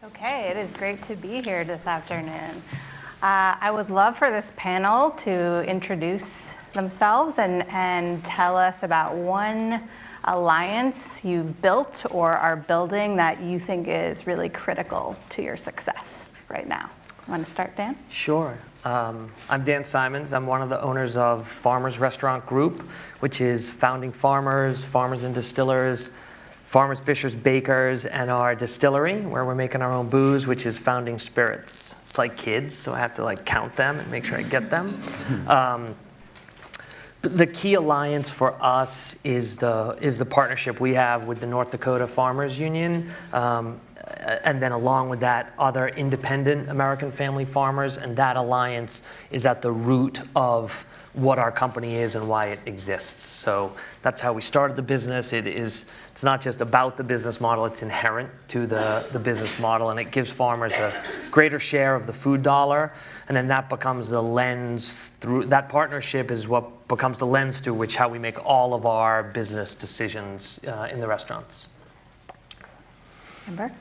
Okay, it is great to be here this afternoon. I would love for this panel to introduce themselves and tell us about one alliance you've built or are building that you think is really critical to your success right now. Want to start, Dan? Sure. I'm Dan Simons. I'm one of the owners of Farmers Restaurant Group, which is founding farmers, farmers and distillers, farmers, fishers, bakers, and our distillery, where we're making our own booze, which is Founding Spirits. It's like kids, so I have to count them and make sure I get them. The key alliance for us is the partnership we have with the North Dakota Farmers Union, and then along with that, other independent American family farmers, and that alliance is at the root of what our company is and why it exists. So that's how we started the business. It's not just about the business model, it's inherent to the business model, and it gives farmers a greater share of the food dollar, and then that becomes the lens through, that partnership is what becomes the lens through which how we make all of our business decisions in the restaurants. Amber?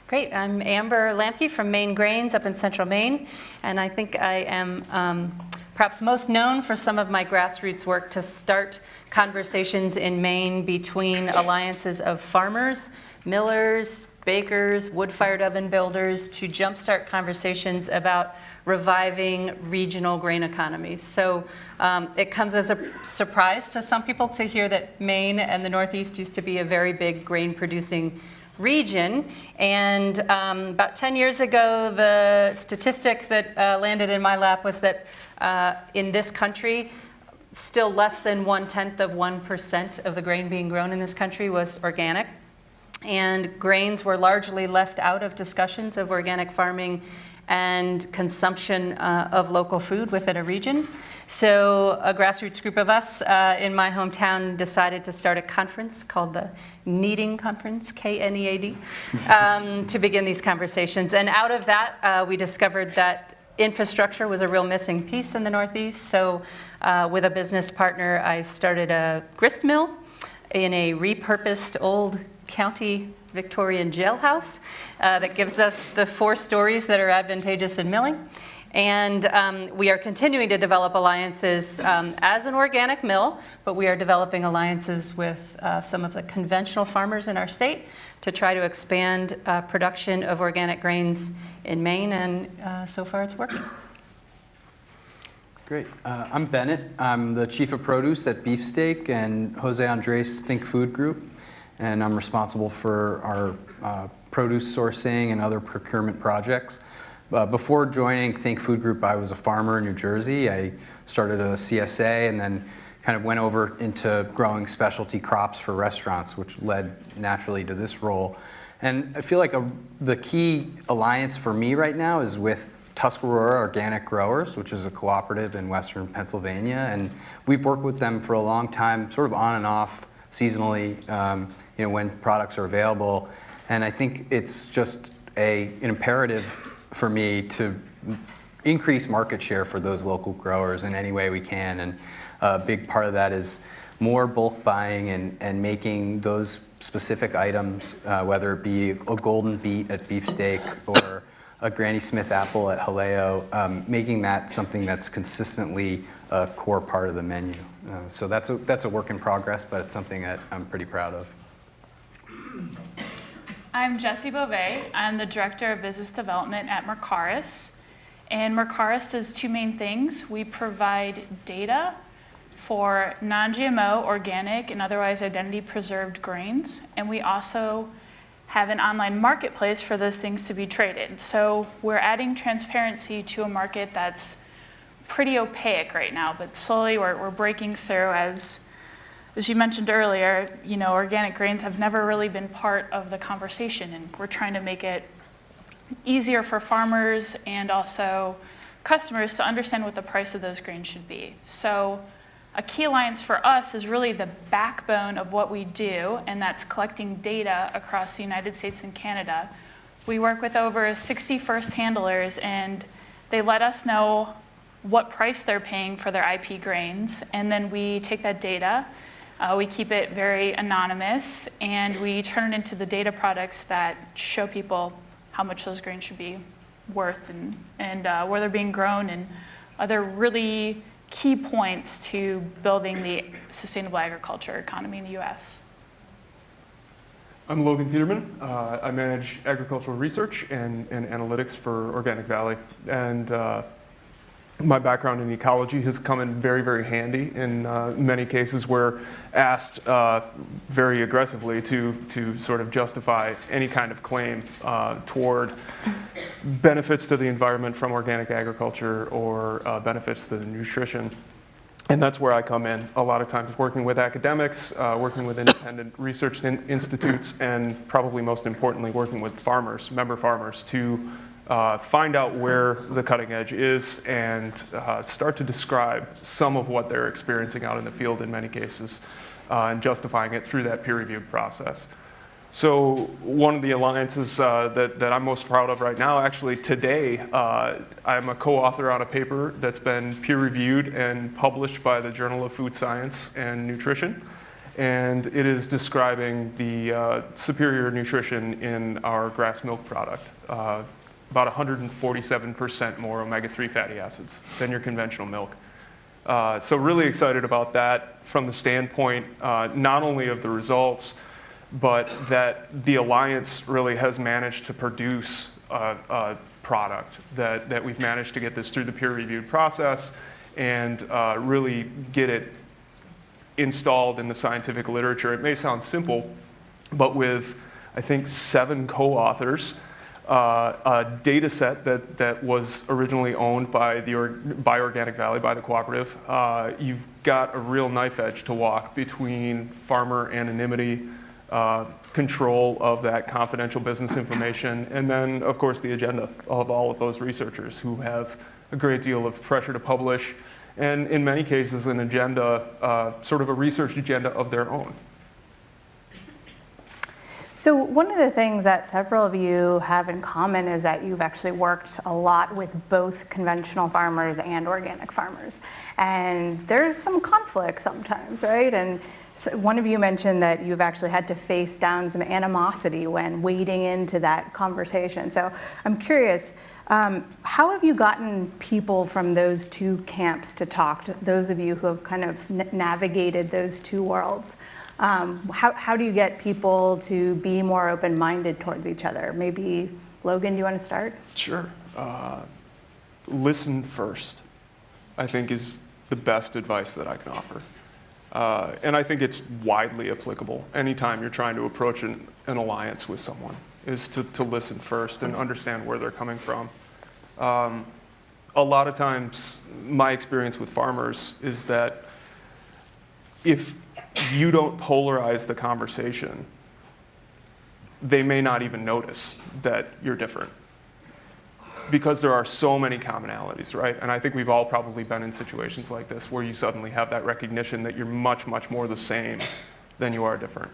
Great, I'm Amber Lambke from Maine Grains up in central Maine, and I think I am perhaps most known for some of my grassroots work to start conversations in Maine between alliances of farmers, millers, bakers, wood-fired oven builders to jumpstart conversations about reviving regional grain economies. So it comes as a surprise to some people to hear that Maine and the Northeast used to be a very big grain-producing region, and about 10 years ago, the statistic that landed in my lap was that in this country, still less than 0.1% of the grain being grown in this country was organic, and grains were largely left out of discussions of organic farming and consumption of local food within a region. So a grassroots group of us in my hometown decided to start a conference called the Kneading Conference, K-N-E-A-D, to begin these conversations. And out of that, we discovered that infrastructure was a real missing piece in the Northeast. So with a business partner, I started a grist mill in a repurposed old county Victorian jailhouse that gives us the 4 stories that are advantageous in milling. And we are continuing to develop alliances as an organic mill, but we are developing alliances with some of the conventional farmers in our state to try to expand production of organic grains in Maine, and so far it's working. Great. I'm Bennett. I'm the Chief of Produce at Beefsteak and Jose Andres Think Food Group, and I'm responsible for our produce sourcing and other procurement projects. Before joining Think Food Group, I was a farmer in New Jersey. I started a CSA and then kind of went over into growing specialty crops for restaurants, which led naturally to this role. And I feel like the key alliance for me right now is with Tuscarora Organic Growers, which is a cooperative in Western Pennsylvania. And we've worked with them for a long time, sort of on and off, seasonally, when products are available. And I think it's just an imperative for me to increase market share for those local growers in any way we can. And a big part of that is more bulk buying and making those specific items, whether it be a golden beet at Beefsteak or a Granny Smith apple at Haleo, making that something that's consistently a core part of the menu. So that's a work in progress, but it's something that I'm pretty proud of. I'm Jessie Bovay. I'm the Director of Business Development at Mercaris. And Mercaris does 2 main things. We provide data for non-GMO, organic, and otherwise identity-preserved grains. And we also have an online marketplace for those things to be traded. So we're adding transparency to a market that's pretty opaque right now, but slowly we're breaking through. As you mentioned earlier, organic grains have never really been part of the conversation, and we're trying to make it easier for farmers and also customers to understand what the price of those grains should be. So a key alliance for us is really the backbone of what we do, and that's collecting data across the United States and Canada. We work with over 60 first handlers, and they let us know what price they're paying for their IP grains, and then we take that data, we keep it very anonymous, and we turn it into the data products that show people how much those grains should be worth and where they're being grown and other really key points to building the sustainable agriculture economy in the U.S. I'm Logan Peterman. I manage agricultural research and analytics for Organic Valley. And my background in ecology has come in very, very handy in many cases where asked very aggressively to sort of justify any kind of claim toward benefits to the environment from organic agriculture or benefits to the nutrition. And that's where I come in, a lot of times working with academics, working with independent research institutes, and probably most importantly, working with farmers, member farmers, to find out where the cutting edge is and start to describe some of what they're experiencing out in the field in many cases, and justifying it through that peer-reviewed process. So one of the alliances that I'm most proud of right now, actually today, I'm a co-author on a paper that's been peer-reviewed and published by the Journal of Food Science and Nutrition. And it is describing the superior nutrition in our grass milk product. About 147% more omega-3 fatty acids than your conventional milk. So really excited about that from the standpoint not only of the results, but that the Alliance really has managed to produce a product that we've managed to get this through the peer-reviewed process and really get it installed in the scientific literature. It may sound simple, but with, I think, 7 co-authors, a data set that was originally owned by Organic Valley, by the cooperative, you've got a real knife edge to walk between farmer anonymity, control of that confidential business information, and then, of course, the agenda of all of those researchers who have a great deal of pressure to publish, and in many cases, an agenda, sort of a research agenda of their own. So one of the things that several of you have in common is that you've actually worked a lot with both conventional farmers and organic farmers. And there's some conflict sometimes, right? And so one of you mentioned that you've actually had to face down some animosity when wading into that conversation. So I'm curious, how have you gotten people from those two camps to talk, to those of you who have kind of navigated those two worlds? How do you get people to be more open-minded towards each other? Maybe, Logan, do you want to start? Sure. Listen first, I think, is the best advice that I can offer. And I think it's widely applicable anytime you're trying to approach an alliance with someone, is to listen first and understand where they're coming from. A lot of times, my experience with farmers is that if you don't polarize the conversation, they may not even notice that you're different, because there are so many commonalities, right? And I think we've all probably been in situations like this where you suddenly have that recognition that you're much, much more the same than you are different.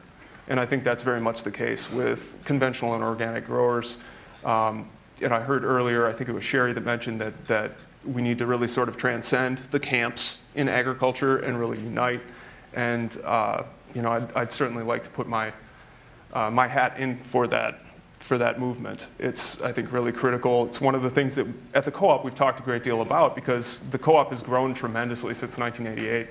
And I think that's very much the case with conventional and organic growers. And I heard earlier, I think it was Sherry that mentioned that we need to really sort of transcend the camps in agriculture and really unite. And I'd certainly like to put my hat in for that movement. It's, I think, really critical. It's one of the things that at the co-op we've talked a great deal about, because the co-op has grown tremendously since 1988.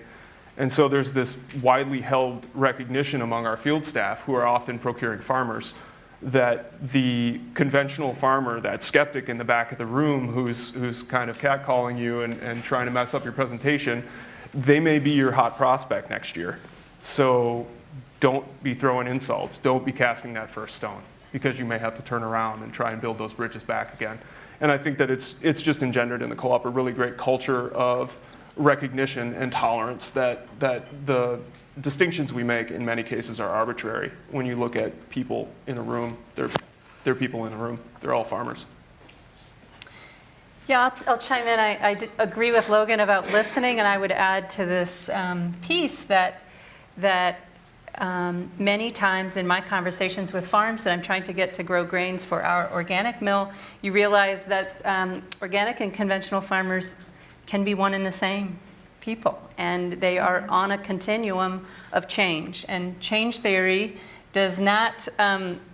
And so there's this widely held recognition among our field staff, who are often procuring farmers, that the conventional farmer, that skeptic in the back of the room who's kind of catcalling you and trying to mess up your presentation, they may be your hot prospect next year. So don't be throwing insults. Don't be casting that first stone, because you may have to turn around and try and build those bridges back again. And I think that it's just engendered in the co-op a really great culture of recognition and tolerance that the distinctions we make in many cases are arbitrary. When you look at people in a room, they're people in a room. They're all farmers. Yeah, I'll chime in. I agree with Logan about listening, and I would add to this piece that many times in my conversations with farms that I'm trying to get to grow grains for our organic mill, you realize that organic and conventional farmers can be one and the same people, and they are on a continuum of change. And change theory does not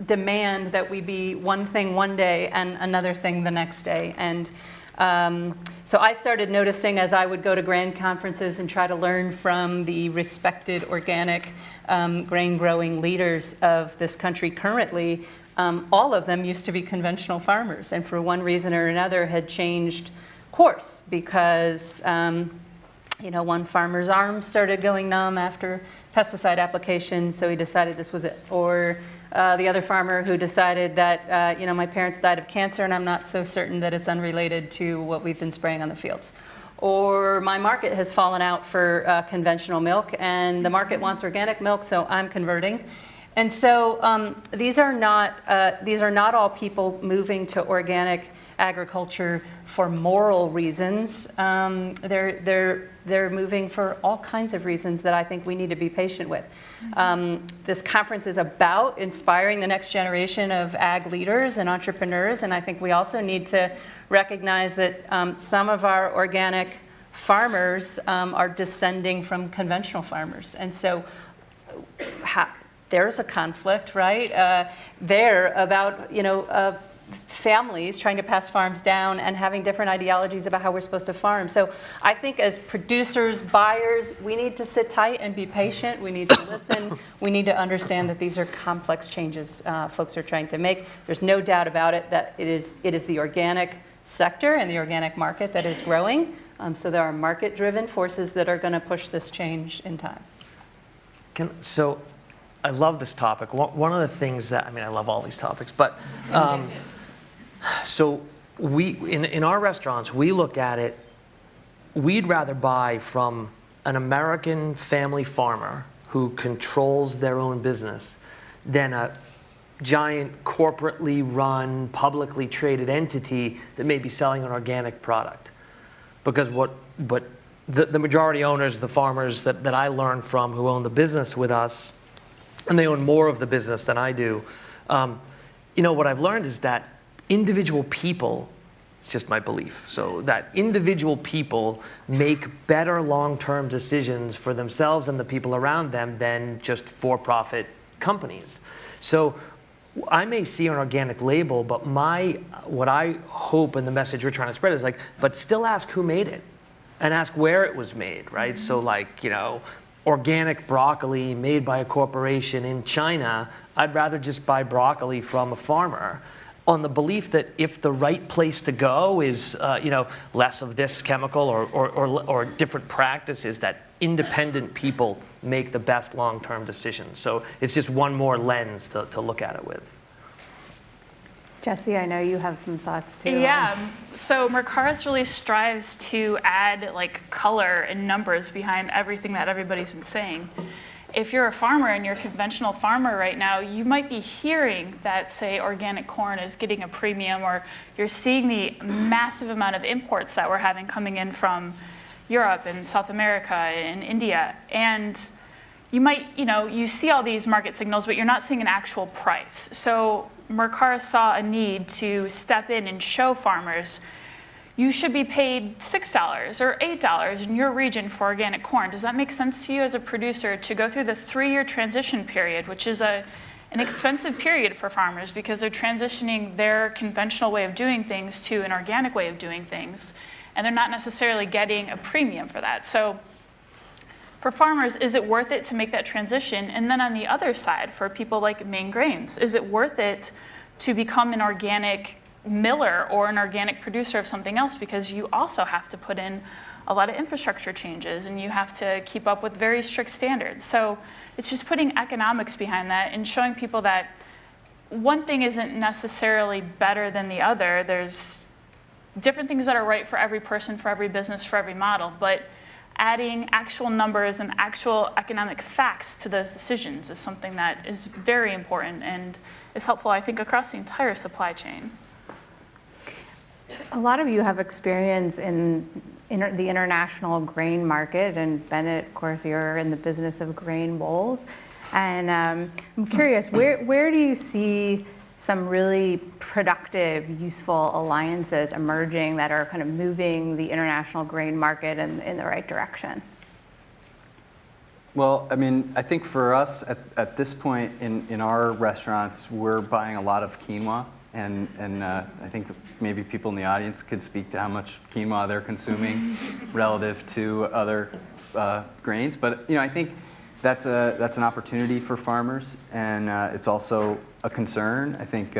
demand that we be one thing one day and another thing the next day. And so I started noticing as I would go to grain conferences and try to learn from the respected organic grain growing leaders of this country currently, all of them used to be conventional farmers, and for one reason or another had changed course because one farmer's arm started going numb after pesticide application, so he decided this was it. Or the other farmer who decided that, my parents died of cancer and I'm not so certain that it's unrelated to what we've been spraying on the fields. Or my market has fallen out for conventional milk and the market wants organic milk, so I'm converting. And so these are not all people moving to organic agriculture for moral reasons. They're moving for all kinds of reasons that I think we need to be patient with. This conference is about inspiring the next generation of ag leaders and entrepreneurs, and I think we also need to recognize that some of our organic farmers are descending from conventional farmers. And so there's a conflict, right? There about, families trying to pass farms down and having different ideologies about how we're supposed to farm. So I think as producers, buyers, we need to sit tight and be patient. We need to listen. We need to understand that these are complex changes folks are trying to make. There's no doubt about it that it is the organic sector and the organic market that is growing. So there are market-driven forces that are going to push this change in time. So I love this topic. One of the things that, I love all these topics, but so we, in our restaurants, we look at it, we'd rather buy from an American family farmer who controls their own business than a giant corporately run, publicly traded entity that may be selling an organic product. Because the majority owners, the farmers that I learned from who own the business with us, and they own more of the business than I do, what I've learned is that individual people, it's just my belief, so that individual people make better long-term decisions for themselves and the people around them than just for-profit companies. So I may see an organic label, but what I hope and the message we're trying to spread is but still ask who made it and ask where it was made, right? Mm-hmm. So organic broccoli made by a corporation in China, I'd rather just buy broccoli from a farmer on the belief that if the right place to go is less of this chemical or different practices, that independent people make the best long-term decisions. So it's just one more lens to look at it with. Jessie, I know you have some thoughts too. Yeah, so Mercaris really strives to add color and numbers behind everything that everybody's been saying. If you're a farmer and you're a conventional farmer right now, you might be hearing that, say, organic corn is getting a premium, or you're seeing the massive amount of imports that we're having coming in from Europe and South America and India. And you might, you see all these market signals, but you're not seeing an actual price. So Mercaris saw a need to step in and show farmers, you should be paid $6 or $8 in your region for organic corn. Does that make sense to you as a producer to go through the 3-year transition period, which is an expensive period for farmers because they're transitioning their conventional way of doing things to an organic way of doing things, and they're not necessarily getting a premium for that. So for farmers, is it worth it to make that transition? And then on the other side, for people like Maine Grains, is it worth it to become an organic miller or an organic producer of something else, because you also have to put in a lot of infrastructure changes and you have to keep up with very strict standards. So it's just putting economics behind that and showing people that one thing isn't necessarily better than the other. There's different things that are right for every person, for every business, for every model, but adding actual numbers and actual economic facts to those decisions is something that is very important and is helpful, I think, across the entire supply chain. A lot of you have experience in the international grain market, and Bennett, of course, you're in the business of grain bowls. And I'm curious, where do you see some really productive, useful alliances emerging that are kind of moving the international grain market in the right direction? Well, I mean, I think for us at this point in our restaurants, we're buying a lot of quinoa, and I think maybe people in the audience could speak to how much quinoa they're consuming relative to other grains. But I think that's an opportunity for farmers, and it's also a concern. I think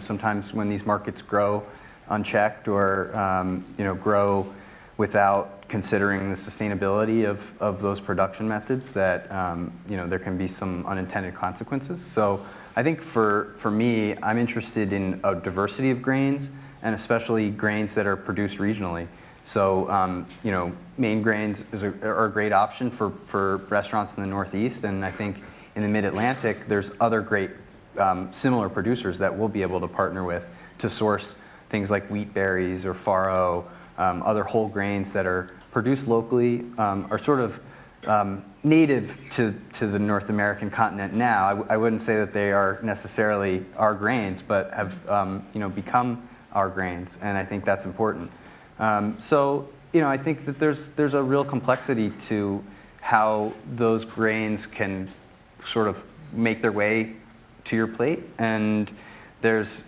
sometimes when these markets grow unchecked or grow without considering the sustainability of those production methods, that there can be some unintended consequences. So I think for me, I'm interested in a diversity of grains, and especially grains that are produced regionally. So Maine Grains are a great option for restaurants in the Northeast, and I think in the Mid-Atlantic, there's other great similar producers that we'll be able to partner with to source things like wheat berries or farro, other whole grains that are produced locally, are sort of native to the North American continent now. I wouldn't say that they are necessarily our grains, but have become our grains, and I think that's important. So I think that there's a real complexity to how those grains can sort of make their way to your plate, and there's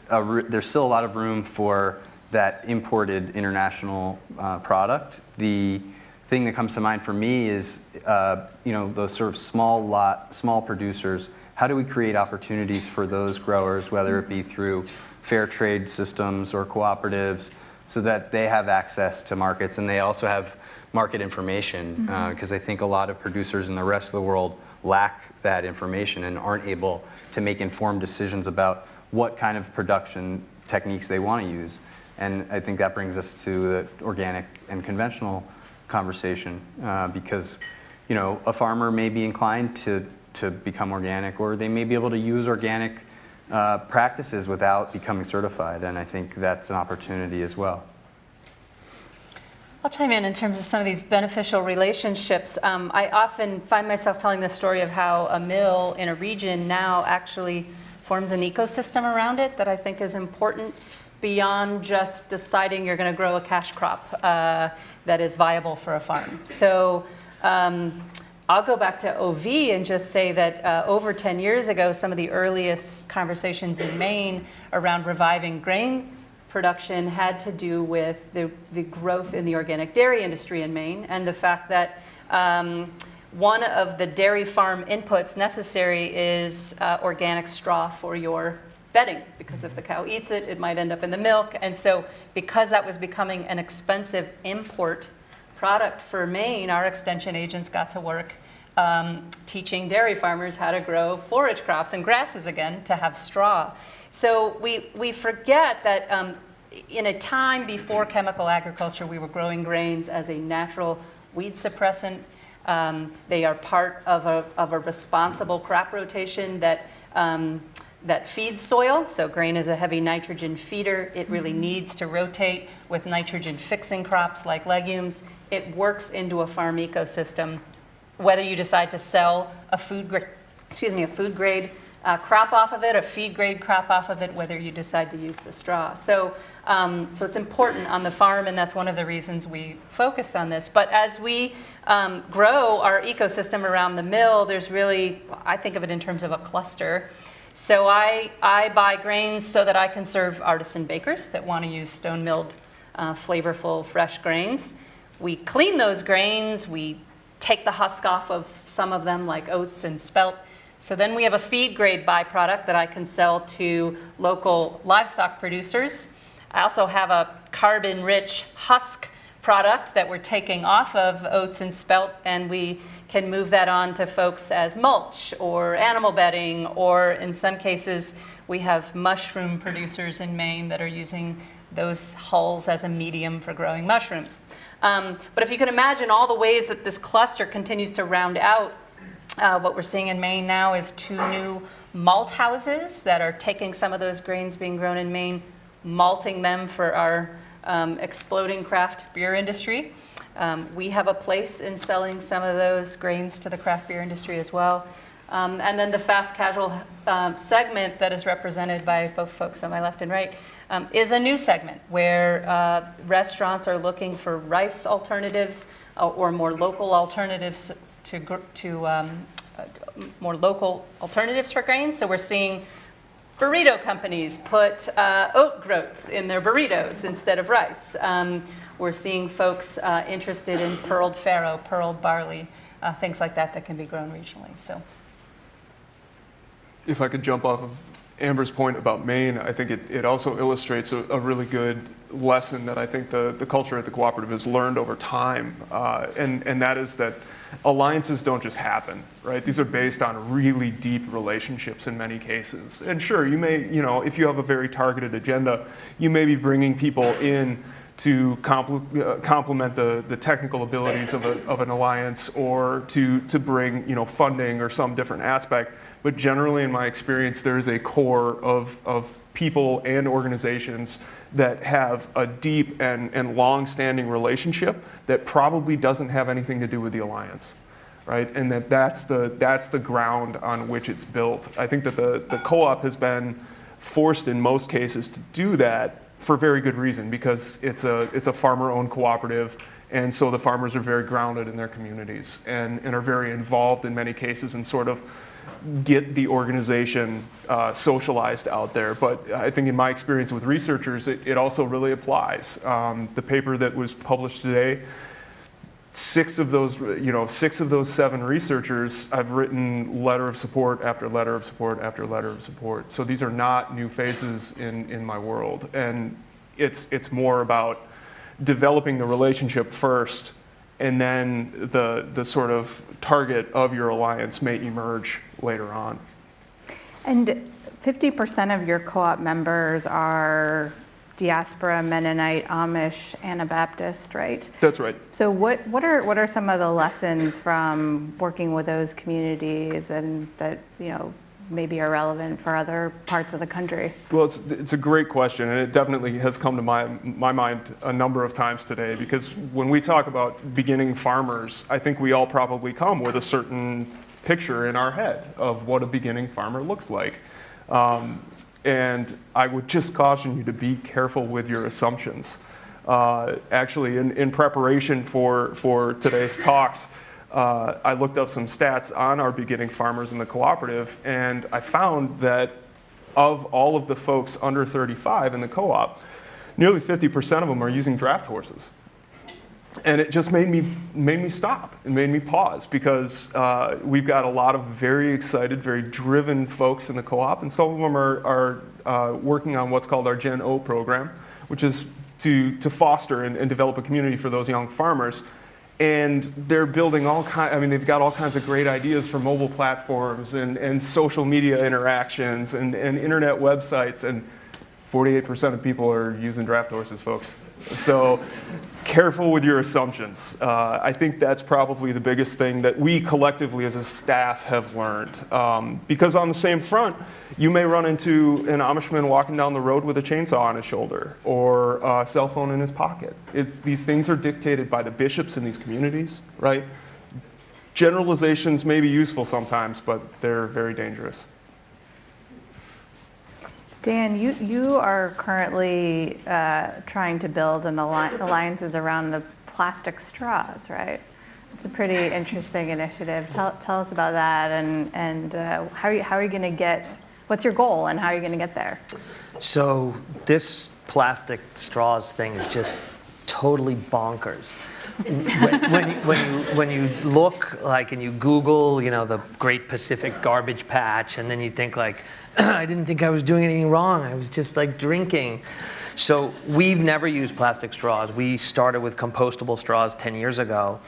still a lot of room for that imported international product. The thing that comes to mind for me is those sort of small producers. How do we create opportunities for those growers, whether it be through fair trade systems or cooperatives, so that they have access to markets and they also have market information? Because I think a lot of producers in the rest of the world lack that information and aren't able to make informed decisions about what kind of production techniques they want to use. And I think that brings us to the organic and conventional conversation, because a farmer may be inclined to become organic, or they may be able to use organic practices without becoming certified, and I think that's an opportunity as well. I'll chime in terms of some of these beneficial relationships. I often find myself telling the story of how a mill in a region now actually forms an ecosystem around it that I think is important beyond just deciding you're going to grow a cash crop that is viable for a farm. So I'll go back to OV and just say that over 10 years ago, some of the earliest conversations in Maine around reviving grain production had to do with the growth in the organic dairy industry in Maine, and the fact that one of the dairy farm inputs necessary is organic straw for your bedding, because if the cow eats it, it might end up in the milk. And so because that was becoming an expensive import product for Maine, our extension agents got to work teaching dairy farmers how to grow forage crops and grasses again to have straw. So we forget that in a time before chemical agriculture, we were growing grains as a natural weed suppressant. They are part of a responsible crop rotation that feeds soil. So grain is a heavy nitrogen feeder. It really needs to rotate with nitrogen fixing crops like legumes. It works into a farm ecosystem. Whether you decide to sell a food grade crop off of it, a feed grade crop off of it, whether you decide to use the straw. So it's important on the farm, and that's one of the reasons we focused on this. But as we grow our ecosystem around the mill, there's really, I think of it in terms of a cluster. So I buy grains so that I can serve artisan bakers that want to use stone-milled, flavorful, fresh grains. We clean those grains. We take the husk off of some of them, like oats and spelt. So then we have a feed-grade byproduct that I can sell to local livestock producers. I also have a carbon-rich husk product that we're taking off of oats and spelt, and we can move that on to folks as mulch or animal bedding, or in some cases, we have mushroom producers in Maine that are using those hulls as a medium for growing mushrooms. But if you can imagine all the ways that this cluster continues to round out, what we're seeing in Maine now is 2 new malt houses that are taking some of those grains being grown in Maine, malting them for our exploding craft beer industry. We have a place in selling some of those grains to the craft beer industry as well. And then the fast casual segment that is represented by both folks on my left and right is a new segment where restaurants are looking for rice alternatives or more local alternatives more local alternatives for grains. So we're seeing burrito companies put oat groats in their burritos instead of rice. We're seeing folks interested in pearled farro, pearled barley, things like that that can be grown regionally. So, If I could jump off of Amber's point about Maine, I think it also illustrates a really good lesson that I think the culture at the cooperative has learned over time, and that is that alliances don't just happen, right? These are based on really deep relationships in many cases. And sure, you may, if you have a very targeted agenda, you may be bringing people in to complement the technical abilities of an alliance, or to bring funding or some different aspect. But generally, in my experience, there is a core of people and organizations that have a deep and long-standing relationship that probably doesn't have anything to do with the alliance, right? And that's the ground on which it's built. I think that the co-op has been forced in most cases to do that for very good reason, because it's a farmer-owned cooperative, and so the farmers are very grounded in their communities and are very involved in many cases and sort of get the organization socialized out there. But I think in my experience with researchers, it also really applies. The paper that was published today, six of those 7 researchers, I've written letter of support after letter of support after letter of support. So these are not new faces in my world. And it's more about developing the relationship first, and then the sort of target of your alliance may emerge later on. And 50% of your co-op members are diaspora, Mennonite, Amish, Anabaptist, right? That's right. So what are some of the lessons from working with those communities, and that maybe are relevant for other parts of the country? Well, it's a great question, and it definitely has come to my mind a number of times today, because when we talk about beginning farmers, I think we all probably come with a certain picture in our head of what a beginning farmer looks like. And I would just caution you to be careful with your assumptions. Actually, in preparation for today's talks, I looked up some stats on our beginning farmers in the cooperative, and I found that of all of the folks under 35 in the co-op, nearly 50% of them are using draft horses. And it just made me stop. It made me pause, because we've got a lot of very excited, very driven folks in the co-op, and some of them are working on what's called our Gen O program, which is to foster and develop a community for those young farmers. And they're building they've got all kinds of great ideas for mobile platforms and social media interactions and internet websites, and 48% of people are using draft horses, folks. So careful with your assumptions. I think that's probably the biggest thing that we collectively as a staff have learned. Because on the same front, you may run into an Amishman walking down the road with a chainsaw on his shoulder or a cell phone in his pocket. These things are dictated by the bishops in these communities, right? Generalizations may be useful sometimes, but they're very dangerous. Dan, you are currently trying to build alliances around the plastic straws, right? It's a pretty interesting initiative. Tell us about that, and how are you going to get? What's your goal, and how are you going to get there? So this plastic straws thing is just totally bonkers. When you look and you Google, the Great Pacific Garbage Patch, and then you think I didn't think I was doing anything wrong. I was just drinking. So we've never used plastic straws. We started with compostable straws 10 years ago.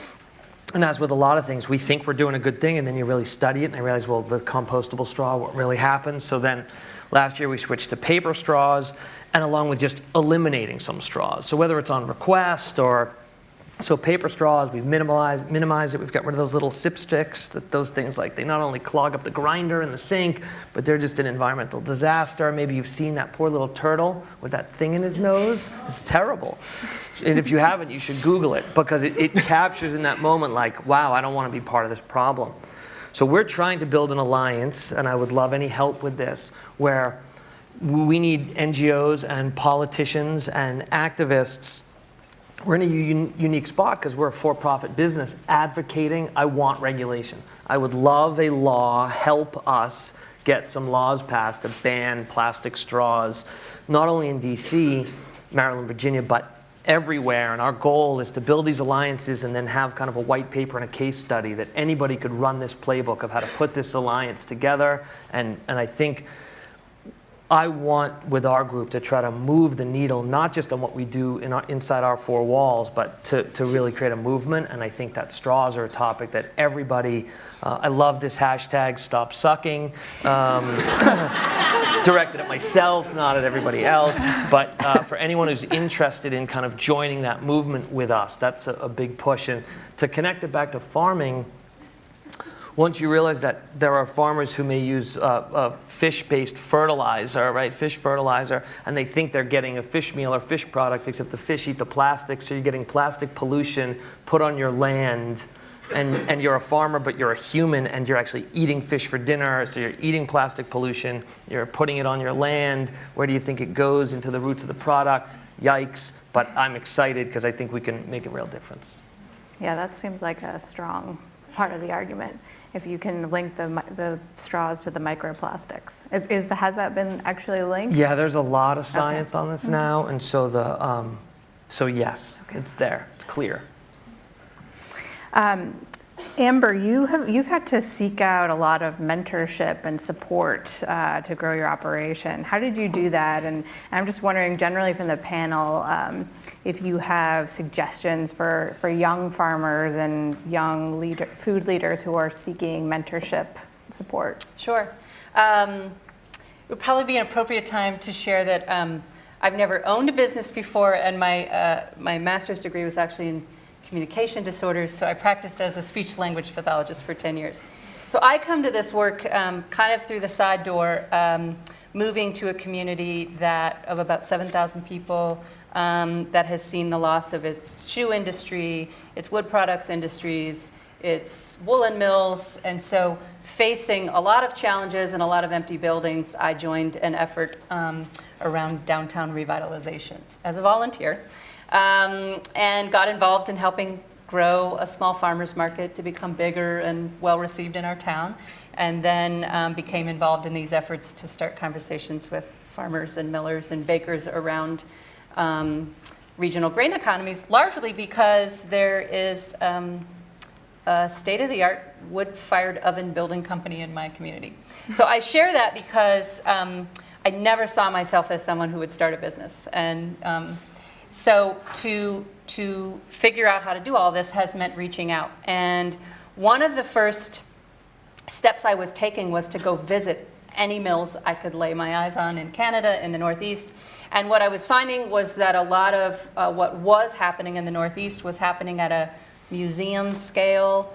And as with a lot of things, we think we're doing a good thing, and then you really study it, and I realize, well, the compostable straw, what really happens? So then last year we switched to paper straws, and along with just eliminating some straws. So whether it's on request or so paper straws, we've minimized it. We've got rid of those little sip sticks. Those things, they not only clog up the grinder and the sink, but they're just an environmental disaster. Maybe you've seen that poor little turtle with that thing in his nose. It's terrible. And if you haven't, you should Google it, because it captures in that moment wow, I don't want to be part of this problem. So we're trying to build an alliance, and I would love any help with this, where we need NGOs and politicians and activists we're in a unique spot because we're a for-profit business advocating, I want regulation. I would love a law, help us get some laws passed to ban plastic straws, not only in DC, Maryland, Virginia, but everywhere. And our goal is to build these alliances and then have kind of a white paper and a case study that anybody could run this playbook of how to put this alliance together. And I think I want, with our group, to try to move the needle, not just on what we do inside our four walls, but to really create a movement. And I think that straws are a topic that everybody, I love this hashtag, stop sucking. Directed at myself, not at everybody else. But for anyone who's interested in kind of joining that movement with us, that's a big push. And to connect it back to farming, once you realize that there are farmers who may use fish-based fertilizer, right, fish fertilizer, and they think they're getting a fish meal or fish product, except the fish eat the plastic, so you're getting plastic pollution put on your land, and you're a farmer, but you're a human, and you're actually eating fish for dinner, so you're eating plastic pollution, you're putting it on your land. Where do you think it goes? Into the roots of the product? Yikes. But I'm excited because I think we can make a real difference. Yeah, that seems like a strong part of the argument. If you can link the straws to the microplastics. Has that been actually linked? Yeah, there's a lot of science on this now, and so so yes, it's there, it's clear. Amber, you've had to seek out a lot of mentorship and support to grow your operation. How did you do that? And I'm just wondering, generally from the panel, if you have suggestions for young farmers and young food leaders who are seeking mentorship support. Sure. It would probably be an appropriate time to share that I've never owned a business before, and my master's degree was actually in communication disorders, so I practiced as a speech-language pathologist for 10 years. So I come to this work kind of through the side door, moving to a community of about 7,000 people that has seen the loss of its shoe industry, its wood products industries, its woolen mills, and so facing a lot of challenges and a lot of empty buildings, I joined an effort around downtown revitalizations as a volunteer. And got involved in helping grow a small farmers market to become bigger and well received in our town, and then became involved in these efforts to start conversations with farmers and millers and bakers around regional grain economies, largely because there is a state-of-the-art wood-fired oven building company in my community. So I share that because I never saw myself as someone who would start a business, and so to figure out how to do all this has meant reaching out. And one of the first steps I was taking was to go visit any mills I could lay my eyes on in Canada, in the Northeast. And what I was finding was that a lot of what was happening in the Northeast was happening at a museum scale.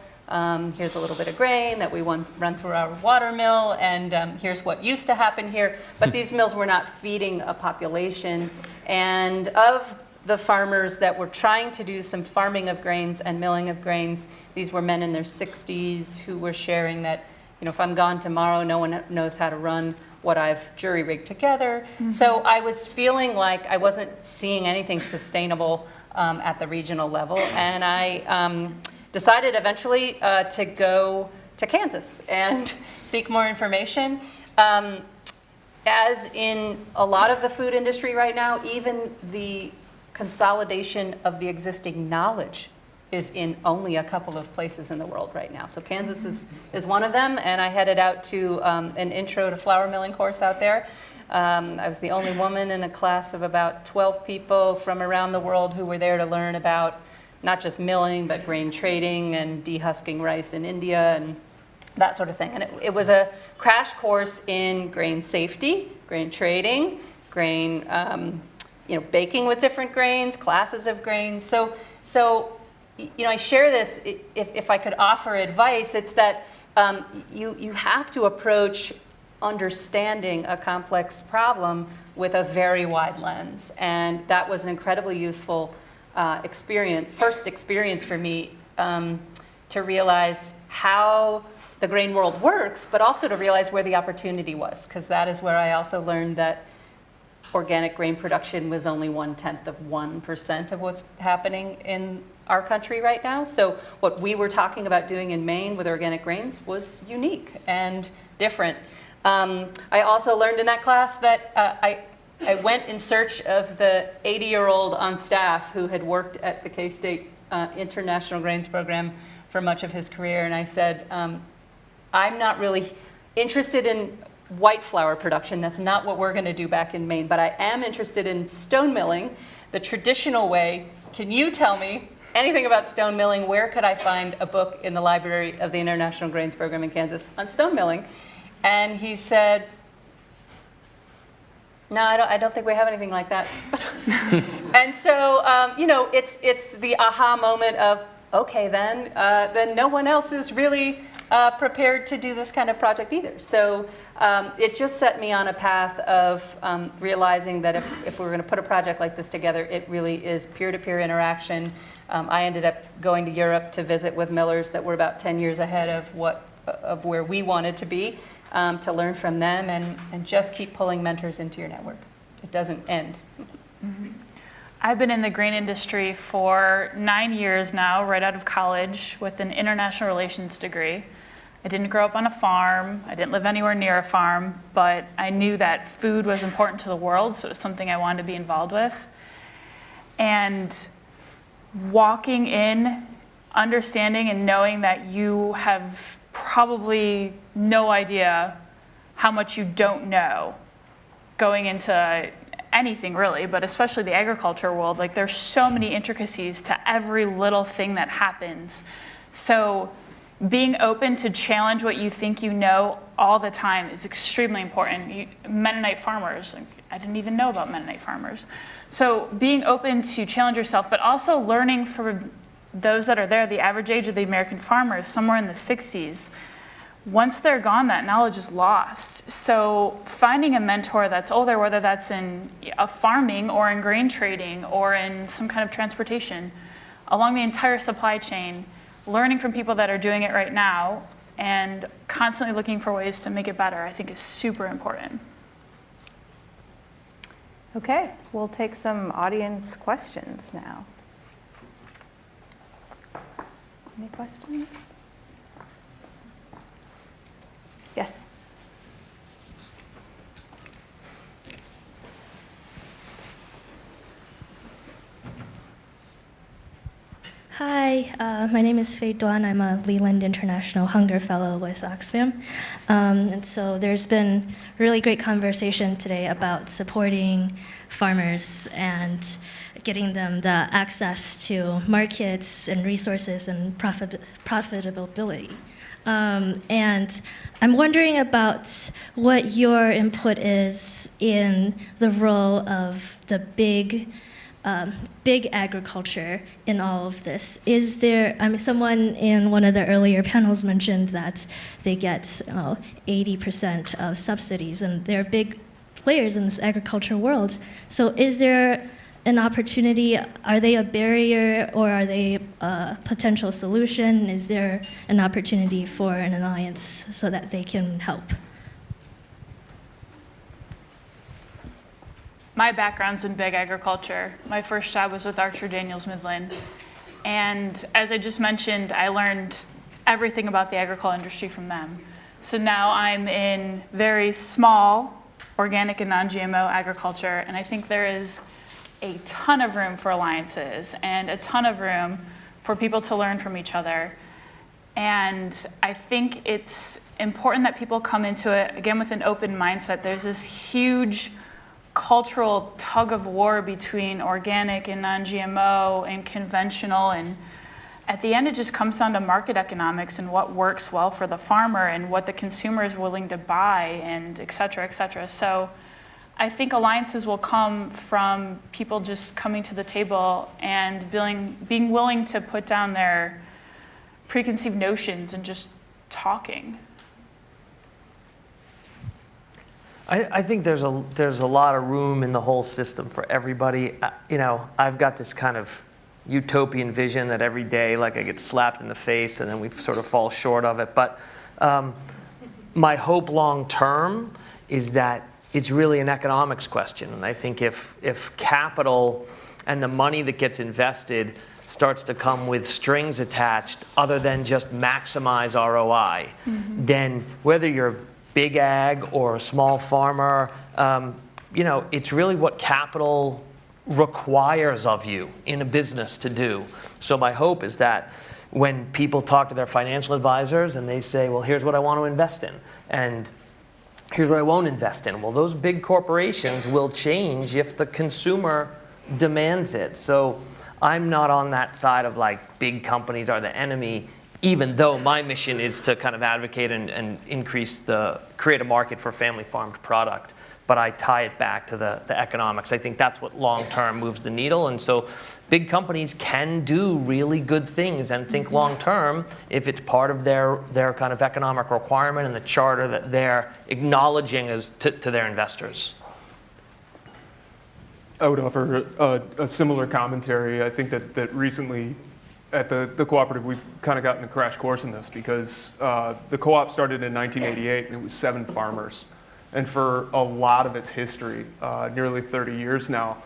Here's a little bit of grain that we run through our water mill, and here's what used to happen here. But these mills were not feeding a population. And of the farmers that were trying to do some farming of grains and milling of grains, these were men in their 60s who were sharing that, if I'm gone tomorrow, no one knows how to run what I've jury-rigged together. Mm-hmm. So I was feeling like I wasn't seeing anything sustainable at the regional level. And I decided eventually to go to Kansas and seek more information. As in a lot of the food industry right now, even the consolidation of the existing knowledge is in only a couple of places in the world right now. So Kansas is one of them, and I headed out to an intro to flour milling course out there. I was the only woman in a class of about 12 people from around the world who were there to learn about not just milling, but grain trading and dehusking rice in India and that sort of thing. And it was a crash course in grain safety, grain trading, grain, baking with different grains, classes of grains. So I share this, if I could offer advice, it's that you have to approach understanding a complex problem with a very wide lens. And that was an incredibly useful first experience for me to realize how the grain world works, but also to realize where the opportunity was, because that is where I also learned that organic grain production was only 0.1% of what's happening in our country right now. So what we were talking about doing in Maine with organic grains was unique and different. I also learned in that class that I went in search of the 80-year-old on staff who had worked at the K-State International Grains Program for much of his career, and I said, I'm not really interested in white flour production. That's not what we're going to do back in Maine, but I am interested in stone milling, the traditional way. Can you tell me anything about stone milling? Where could I find a book in the library of the International Grains Program in Kansas on stone milling? And he said, no, I don't think we have anything like that. And so, it's the aha moment of, okay, then no one else is really prepared to do this kind of project either. So it just set me on a path of realizing that if we were going to put a project like this together, it really is peer-to-peer interaction. I ended up going to Europe to visit with millers that were about 10 years ahead of where we wanted to be, to learn from them and just keep pulling mentors into your network. It doesn't end. Mm-hmm. I've been in the grain industry for 9 years now, right out of college, with an international relations degree. I didn't grow up on a farm. I didn't live anywhere near a farm, but I knew that food was important to the world, so it was something I wanted to be involved with. And walking in, understanding and knowing that you have probably no idea how much you don't know going into anything really, but especially the agriculture world, like there's so many intricacies to every little thing that happens. So being open to challenge what you think you know all the time is extremely important. Mennonite farmers, I didn't even know about Mennonite farmers. So being open to challenge yourself, but also learning from those that are there. The average age of the American farmer is somewhere in the 60s. Once they're gone, that knowledge is lost. So finding a mentor that's older, whether that's in farming or in grain trading or in some kind of transportation, along the entire supply chain, learning from people that are doing it right now and constantly looking for ways to make it better, I think is super important. Okay, we'll take some audience questions now. Any questions? Yes. Hi, my name is Faye Duan. I'm a Leland International Hunger Fellow with Oxfam. And so there's been really great conversation today about supporting farmers and getting them the access to markets and resources and profitability. And I'm wondering about what your input is in the role of the big agriculture in all of this. Is there, someone in one of the earlier panels mentioned that they get 80% of subsidies, and they're big players in this agriculture world. So is there an opportunity? Are they a barrier or are they a potential solution? Is there an opportunity for an alliance so that they can help? My background's in big agriculture. My first job was with Archer Daniels Midland. And as I just mentioned, I learned everything about the agricultural industry from them. So now I'm in very small organic and non-GMO agriculture, and I think there is a ton of room for alliances and a ton of room for people to learn from each other. And I think it's important that people come into it, again, with an open mindset. There's this huge cultural tug of war between organic and non-GMO and conventional, and at the end it just comes down to market economics and what works well for the farmer and what the consumer is willing to buy, and et cetera, et cetera. So I think alliances will come from people just coming to the table and being willing to put down their preconceived notions and just talking. I think there's a lot of room in the whole system for everybody. I've got this kind of utopian vision that every day, like, I get slapped in the face and then we sort of fall short of it. But my hope long term is that it's really an economics question. And I think if capital and the money that gets invested starts to come with strings attached other than just maximize ROI, then whether you're big ag or a small farmer, it's really what capital requires of you in a business to do. So my hope is that when people talk to their financial advisors and they say, well, here's what I want to invest in, and here's what I won't invest in. Well, those big corporations will change if the consumer demands it. So I'm not on that side of like big companies are the enemy, even though my mission is to kind of advocate and create a market for family farmed product. But I tie it back to the economics. I think that's what long-term moves the needle. And so big companies can do really good things and think long-term if it's part of their kind of economic requirement and the charter that they're acknowledging as to their investors. I would offer a similar commentary. I think that recently at the cooperative, we've kind of gotten a crash course in this because the co-op started in 1988 and it was 7 farmers. And for a lot of its history, nearly 30 years now,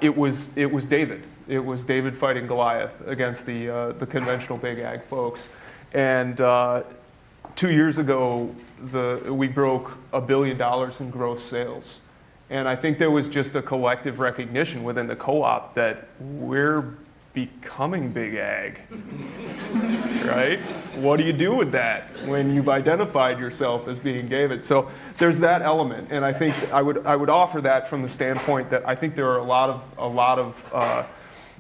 it was David. It was David fighting Goliath against the conventional big ag folks. And 2 years ago, we broke $1 billion in gross sales. And I think there was just a collective recognition within the co-op that we're becoming big ag, right? What do you do with that when you've identified yourself as being David? So there's that element, and I think I would offer that from the standpoint that I think there are a lot of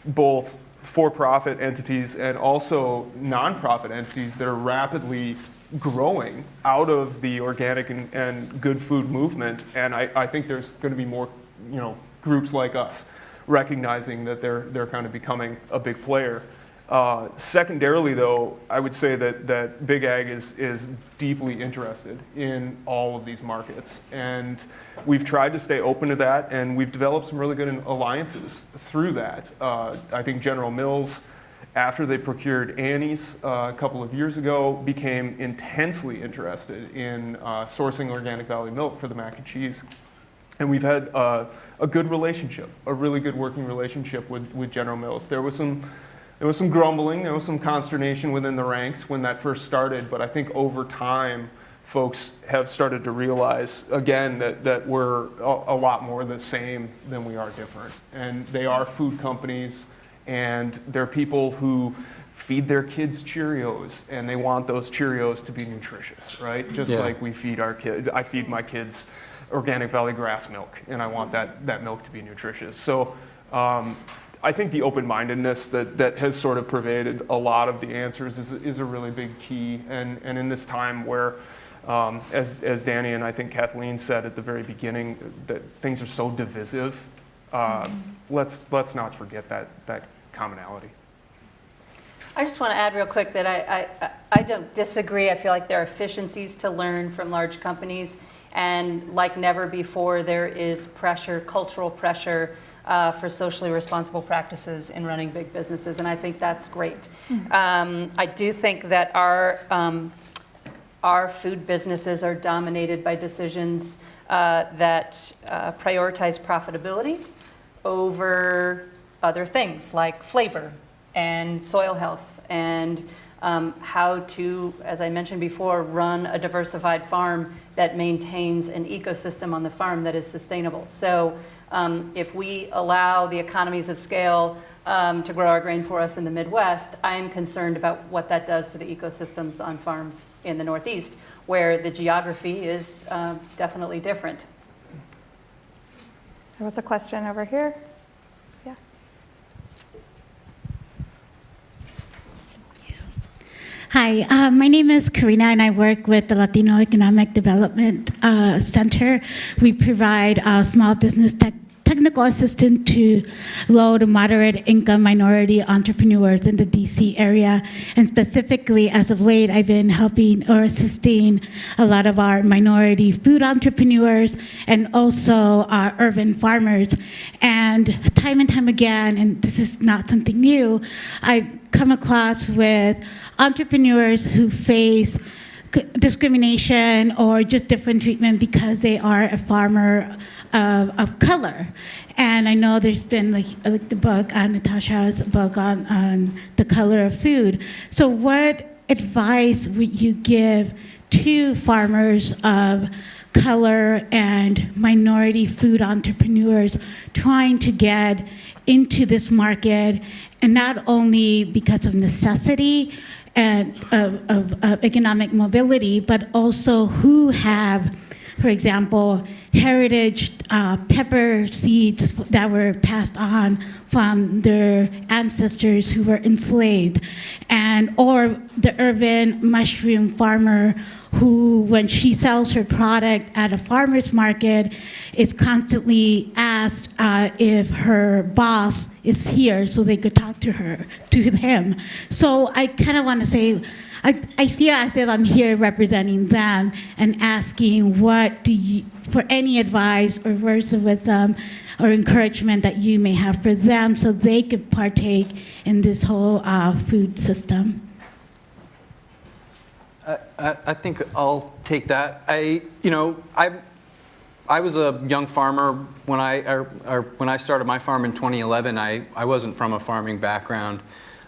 both for-profit entities and also non-profit entities that are rapidly growing out of the organic and good food movement, and I think there's going to be more, groups like us recognizing that they're kind of becoming a big player. Secondarily, though, I would say that Big Ag is deeply interested in all of these markets, and we've tried to stay open to that, and we've developed some really good alliances through that. I think General Mills, after they procured Annie's a couple of years ago, became intensely interested in sourcing Organic Valley milk for the mac and cheese. And we've had a good relationship, a really good working relationship with General Mills. There was some grumbling, there was some consternation within the ranks when that first started, but I think over time, folks have started to realize, again, that we're a lot more the same than we are different. And they are food companies, and they're people who feed their kids Cheerios, and they want those Cheerios to be nutritious, right? Just like we feed our kids, I feed my kids Organic Valley grass milk, and I want that milk to be nutritious. So I think the open-mindedness that has sort of pervaded a lot of the answers is a really big key. And in this time where, as Danny and I think Kathleen said at the very beginning, that things are so divisive, let's not forget that commonality. I just want to add real quick that I don't disagree. I feel like there are efficiencies to learn from large companies. And like never before, there is pressure, cultural pressure for socially responsible practices in running big businesses, and I think that's great. I do think that our food businesses are dominated by decisions that prioritize profitability over other things like flavor and soil health and how to, as I mentioned before, run a diversified farm that maintains an ecosystem on the farm that is sustainable. So if we allow the economies of scale to grow our grain for us in the Midwest, I am concerned about what that does to the ecosystems on farms in the Northeast, where the geography is definitely different. There was a question over here. Yeah. Hi, my name is Karina, and I work with the Latino Economic Development Center. We provide small business technical assistance to low to moderate income minority entrepreneurs in the DC area. And specifically, as of late, I've been helping or assisting a lot of our minority food entrepreneurs and also urban farmers. And time again, and this is not something new, I've come across with entrepreneurs who face discrimination or just different treatment because they are a farmer of color. And I know there's been like the book, Natasha's book on the color of food. So what advice would you give to farmers of color and minority food entrepreneurs trying to get into this market, and not only because of necessity and of economic mobility, but also who have, for example, heritage pepper seeds that were passed on from their ancestors who were enslaved, and or the urban mushroom farmer who, when she sells her product at a farmer's market, is constantly asked if her boss is here so they could talk to him. So I kind of want to say, I feel as if I'm here representing them and asking for any advice or words of wisdom or encouragement that you may have for them so they could partake in this whole food system. I think I'll take that. I was a young farmer when I started my farm in 2011. I wasn't from a farming background,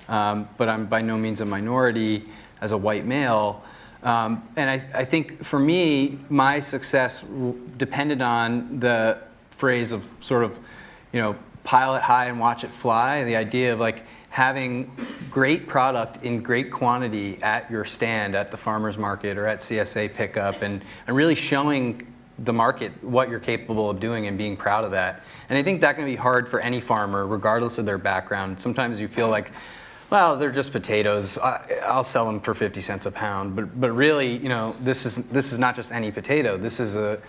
but I'm by no means a minority as a white male. And I think for me, my success depended on the phrase of sort of, pile it high and watch it fly. The idea of like having great product in great quantity at your stand at the farmer's market or at CSA pickup, and really showing the market what you're capable of doing and being proud of that. And I think that can be hard for any farmer, regardless of their background. Sometimes you feel like, well, they're just potatoes. I'll sell them for 50 cents a pound. But really, this is not just any potato. This is a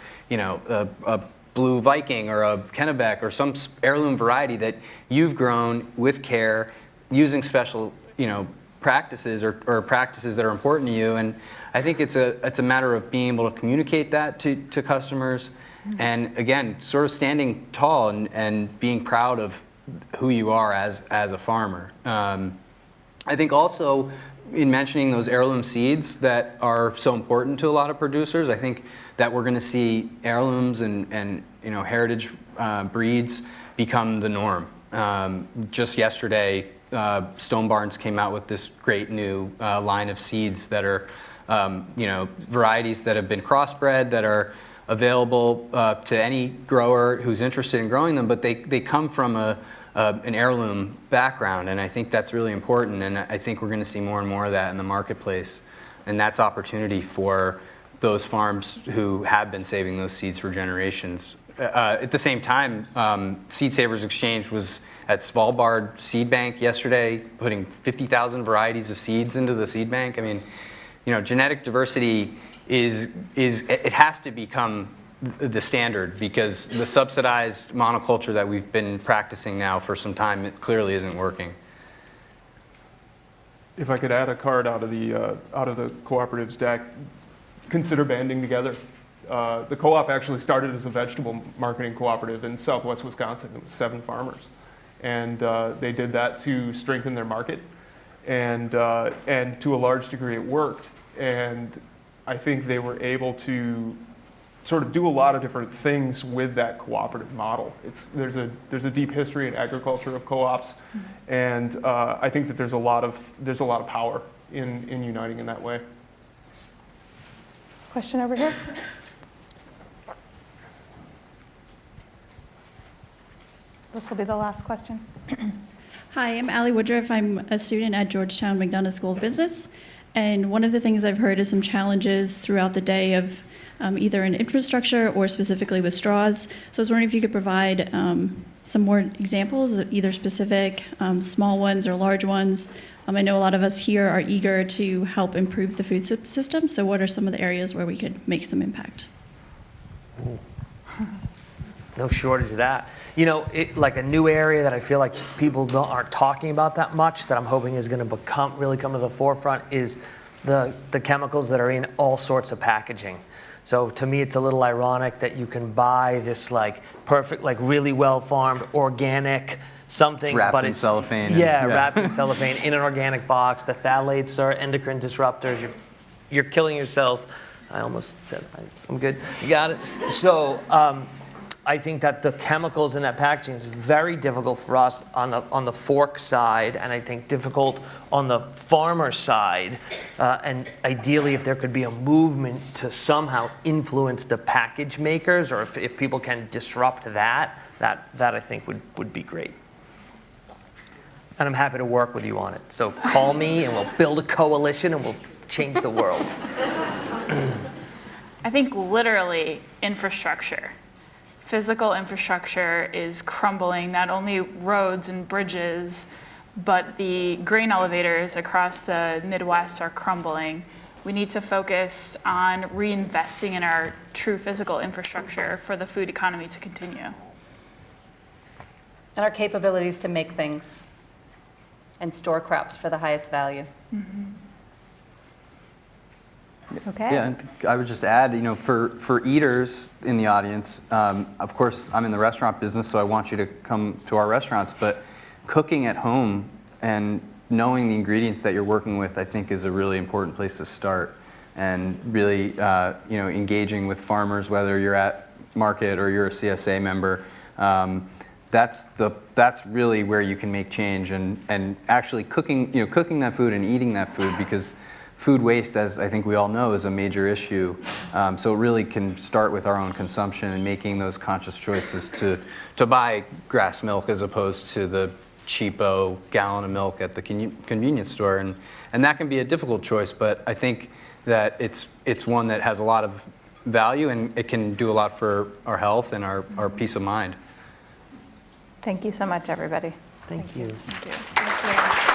Blue Viking or a Kennebec or some heirloom variety that you've grown with care, using special, practices or practices that are important to you. And I think it's a matter of being able to communicate that to customers, and again, sort of standing tall and being proud of who you are as a farmer. I think also in mentioning those heirloom seeds that are so important to a lot of producers, I think that we're going to see heirlooms and heritage breeds become the norm. Just yesterday, Stone Barns came out with this great new line of seeds that are, varieties that have been crossbred, that are available to any grower who's interested in growing them, but they come from an heirloom background, and I think that's really important, and I think we're going to see more and more of that in the marketplace, and that's opportunity for those farms who have been saving those seeds for generations. At the same time, Seed Savers Exchange was at Svalbard Seed Bank yesterday, putting 50,000 varieties of seeds into the seed bank. I mean, genetic diversity it has to become the standard, because the subsidized monoculture that we've been practicing now for some time, it clearly isn't working. If I could add a card out of the cooperatives deck, consider banding together. The co-op actually started as a vegetable marketing cooperative in southwest Wisconsin. It was 7 farmers, and they did that to strengthen their market, and to a large degree it worked. And I think they were able to sort of do a lot of different things with that cooperative model. There's a deep history in agriculture of co-ops, and I think that there's a lot of power in uniting in that way. Question over here. This will be the last question. Hi, I'm Allie Woodruff. I'm a student at Georgetown McDonough School of Business. And one of the things I've heard is some challenges throughout the day of either in infrastructure or specifically with straws. So I was wondering if you could provide some more examples, either specific, small ones or large ones. I know a lot of us here are eager to help improve the food system. So what are some of the areas where we could make some impact? Ooh. No shortage of that. Like a new area that I feel like people aren't talking about that much, that I'm hoping is going to really come to the forefront, is the chemicals that are in all sorts of packaging. So to me, it's a little ironic that you can buy this like perfect, like really well farmed organic something, wrapped but in it's cellophane. Yeah, wrapped in cellophane in an organic box. The phthalates are endocrine disruptors. you're killing yourself. I almost said I'm good. You got it. So I think that the chemicals in that packaging is very difficult for us on the fork side, and I think difficult on the farmer side. And ideally, if there could be a movement to somehow influence the package makers, or if people can disrupt that I think would be great. And I'm happy to work with you on it. So call me, and we'll build a coalition, and we'll change the world. I think literally infrastructure. Physical infrastructure is crumbling, not only roads and bridges, but the grain elevators across the Midwest are crumbling. We need to focus on reinvesting in our true physical infrastructure for the food economy to continue. And our capabilities to make things and store crops for the highest value. Okay. Yeah, and I would just add, for eaters in the audience, of course, I'm in the restaurant business, so I want you to come to our restaurants, but cooking at home and knowing the ingredients that you're working with, I think, is a really important place to start. And really, engaging with farmers, whether you're at market or you're a CSA member, that's really where you can make change, and actually cooking that food and eating that food, because food waste, as I think we all know, is a major issue. So it really can start with our own consumption and making those conscious choices to buy grass milk as opposed to the cheapo gallon of milk at the convenience store. And that can be a difficult choice, but I think that it's one that has a lot of value, and it can do a lot for our health and our peace of mind. Thank you so much, everybody. Thank you. Thank you.